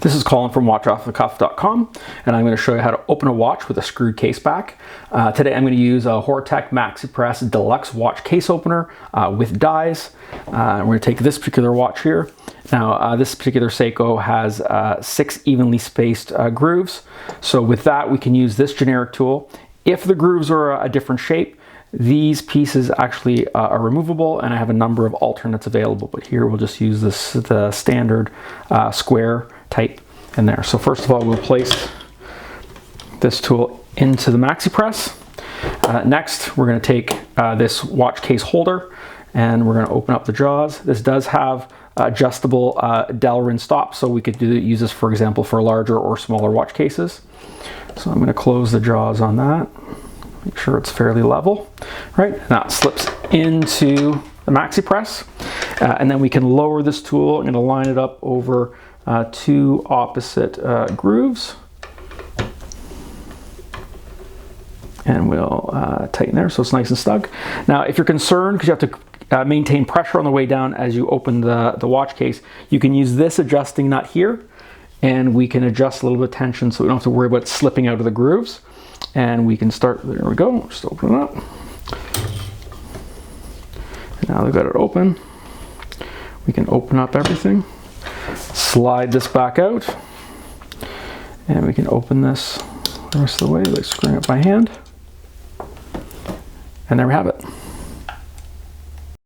This is Colin from watchoffthecuff.com, and I'm going to show you how to open a watch with a screwed case back. Today I'm going to use a Horotec Maxipress Deluxe watch case opener with dies. We're going to take this particular watch here. Now this particular Seiko has 6 evenly spaced grooves, so with that we can use this generic tool. If the grooves are a different shape, these pieces actually are removable, and I have a number of alternates available, but here we'll just use the standard square type in there. So first of all, we'll place this tool into the Maxipress. Next, we're going to take this watch case holder and we're going to open up the jaws. This does have adjustable Delrin stops, so we could use this, for example, for larger or smaller watch cases. So I'm going to close the jaws on that. Make sure it's fairly level. Right, now it slips into the Maxipress, and then we can lower this tool. I'm going to line it up over 2 opposite grooves, and we'll tighten there so it's nice and snug. Now, if you're concerned because you have to maintain pressure on the way down as you open the watch case, you can use this adjusting nut here, and we can adjust a little bit of tension so we don't have to worry about slipping out of the grooves. And we can start, there we go, just open it up. And now they've got it open. We can open up everything, slide this back out, and we can open this the rest of the way, like screwing it by hand. And there we have it.